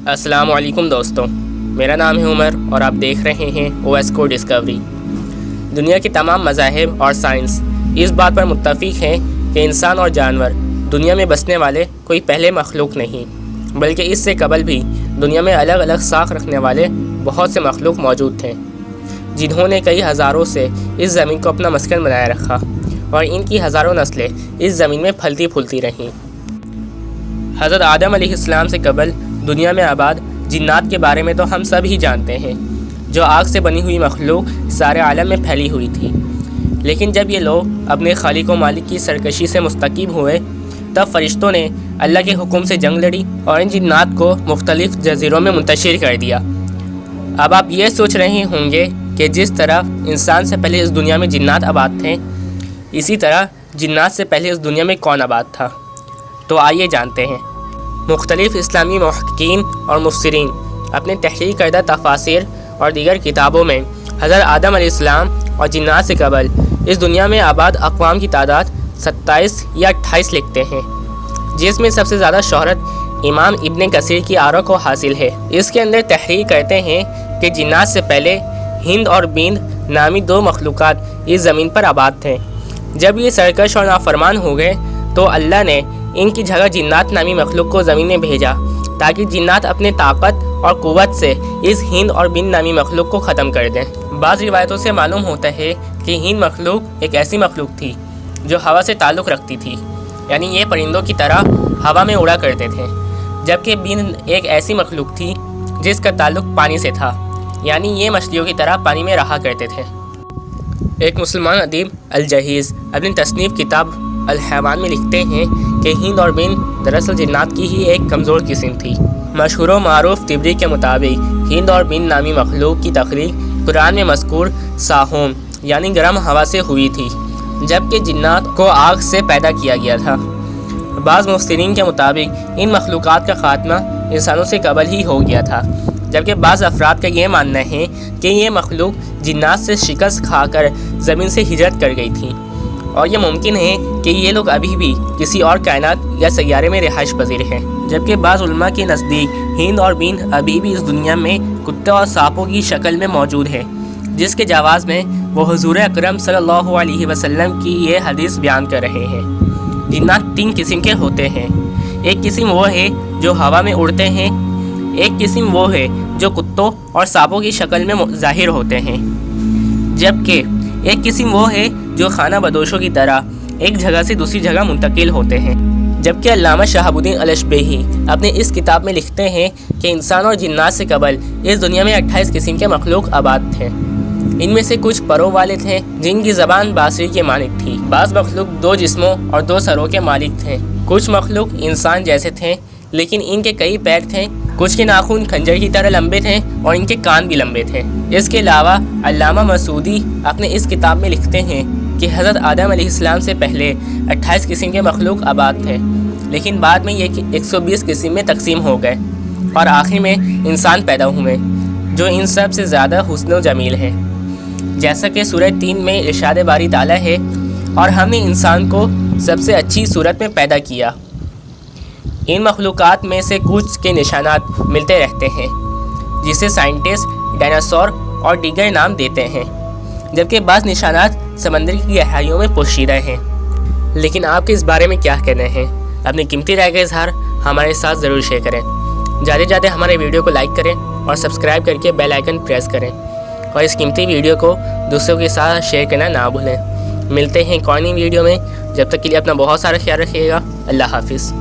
السلام علیکم دوستوں، میرا نام ہے عمر اور آپ دیکھ رہے ہیں OS کو ڈسکوری۔ دنیا کے تمام مذاہب اور سائنس اس بات پر متفق ہیں کہ انسان اور جانور دنیا میں بسنے والے کوئی پہلے مخلوق نہیں، بلکہ اس سے قبل بھی دنیا میں الگ الگ ساکھ رکھنے والے بہت سے مخلوق موجود تھے، جنہوں نے کئی ہزاروں سے اس زمین کو اپنا مسکن بنائے رکھا اور ان کی ہزاروں نسلیں اس زمین میں پھلتی پھولتی رہیں۔ حضرت آدم علیہ السلام سے قبل دنیا میں آباد جنات کے بارے میں تو ہم سب ہی جانتے ہیں، جو آگ سے بنی ہوئی مخلوق سارے عالم میں پھیلی ہوئی تھی۔ لیکن جب یہ لوگ اپنے خالق و مالک کی سرکشی سے مستقیم ہوئے، تب فرشتوں نے اللہ کے حکم سے جنگ لڑی اور ان جنات کو مختلف جزیروں میں منتشر کر دیا۔ اب آپ یہ سوچ رہے ہوں گے کہ جس طرح انسان سے پہلے اس دنیا میں جنات آباد تھے، اسی طرح جنات سے پہلے اس دنیا میں کون آباد تھا؟ تو آئیے جانتے ہیں۔ مختلف اسلامی محققین اور مفسرین اپنے تحریر کردہ تفاسیر اور دیگر کتابوں میں حضرت آدم علیہ السلام اور جنات سے قبل اس دنیا میں آباد اقوام کی تعداد 27 یا 28 لکھتے ہیں، جس میں سب سے زیادہ شہرت امام ابن کثیر کی آرا کو حاصل ہے۔ اس کے اندر تحریر کرتے ہیں کہ جنات سے پہلے ہند اور بیند نامی دو مخلوقات اس زمین پر آباد تھے۔ جب یہ سرکش اور نافرمان ہو گئے تو اللہ نے ان کی جگہ جنات نامی مخلوق کو زمین میں بھیجا تاکہ جنات اپنے طاقت اور قوت سے اس ہند اور بیند نامی مخلوق کو ختم کر دیں۔ بعض روایتوں سے معلوم ہوتا ہے کہ ہند مخلوق ایک ایسی مخلوق تھی جو ہوا سے تعلق رکھتی تھی، یعنی یہ پرندوں کی طرح ہوا میں اڑا کرتے تھے، جبکہ بیند ایک ایسی مخلوق تھی جس کا تعلق پانی سے تھا، یعنی یہ مچھلیوں کی طرح پانی میں رہا کرتے تھے۔ ایک مسلمان ادیب الجہیز اپنی تصنیف کتاب الحیوان میں لکھتے ہیں کہ ہند اور بیند دراصل جنات کی ہی ایک کمزور قسم تھی۔ مشہور و معروف طبری کے مطابق ہند اور بیند نامی مخلوق کی تخلیق قرآن میں مذکور ساہوم یعنی گرم ہوا سے ہوئی تھی، جبکہ جنات کو آگ سے پیدا کیا گیا تھا۔ بعض مفسرین کے مطابق ان مخلوقات کا خاتمہ انسانوں سے قبل ہی ہو گیا تھا، جبکہ بعض افراد کا یہ ماننا ہے کہ یہ مخلوق جنات سے شکست کھا کر زمین سے ہجرت کر گئی تھی، اور یہ ممکن ہے کہ یہ لوگ ابھی بھی کسی اور کائنات یا سیارے میں رہائش پذیر ہیں۔ جبکہ بعض علماء کے نزدیک ہند اور بیند ابھی بھی اس دنیا میں کتے اور سانپوں کی شکل میں موجود ہے، جس کے جواز میں وہ حضور اکرم صلی اللہ علیہ وسلم کی یہ حدیث بیان کر رہے ہیں۔ جنات 3 قسم کے ہوتے ہیں۔ ایک قسم وہ ہے جو ہوا میں اڑتے ہیں، ایک قسم وہ ہے جو کتوں اور سانپوں کی شکل میں ظاہر ہوتے ہیں، جبکہ ایک قسم وہ ہے جو خانہ بدوشوں کی طرح ایک جگہ سے دوسری جگہ منتقل ہوتے ہیں۔ جبکہ علامہ شہاب الدین الاشبیہی اپنے اس کتاب میں لکھتے ہیں کہ انسان اور جنات سے قبل اس دنیا میں 28 قسم کے مخلوق آباد تھے۔ ان میں سے کچھ پروں والے تھے جن کی زبان باسری کے مانند تھی، بعض مخلوق 2 جسموں اور 2 سروں کے مالک تھے، کچھ مخلوق انسان جیسے تھے لیکن ان کے کئی پیر تھے، کچھ کے ناخن خنجر کی طرح لمبے تھے اور ان کے کان بھی لمبے تھے۔ اس کے علاوہ علامہ مسعودی اپنے اس کتاب میں لکھتے ہیں کہ حضرت آدم علیہ السلام سے پہلے 28 قسم کے مخلوق آباد تھے، لیکن بعد میں یہ 120 قسم میں تقسیم ہو گئے اور آخر میں انسان پیدا ہوئے جو ان سب سے زیادہ حسن و جمیل ہے، جیسا کہ سورہ 3 میں ارشاد باری تعالیٰ ہے، اور ہم نے انسان کو سب سے اچھی صورت میں پیدا کیا۔ ان مخلوقات میں سے کچھ کے نشانات ملتے رہتے ہیں، جسے سائنٹسٹ ڈائناسور اور دیگر نام دیتے ہیں، جبکہ بعض نشانات سمندر کی گہرائیوں میں پوشیدہ ہیں۔ لیکن آپ کے اس بارے میں کیا کہنا ہے؟ اپنی قیمتی رائے کا اظہار ہمارے ساتھ ضرور شیئر کریں۔ جاتے جاتے ہمارے ویڈیو کو لائک کریں اور سبسکرائب کر کے بیل آئیکن پریس کریں، اور اس قیمتی ویڈیو کو دوسروں کے ساتھ شیئر کرنا نہ بھولیں۔ ملتے ہیں ایک اور نئی ویڈیو میں، جب تک کے لیے اپنا بہت سارا خیال رکھیے گا۔ اللہ حافظ۔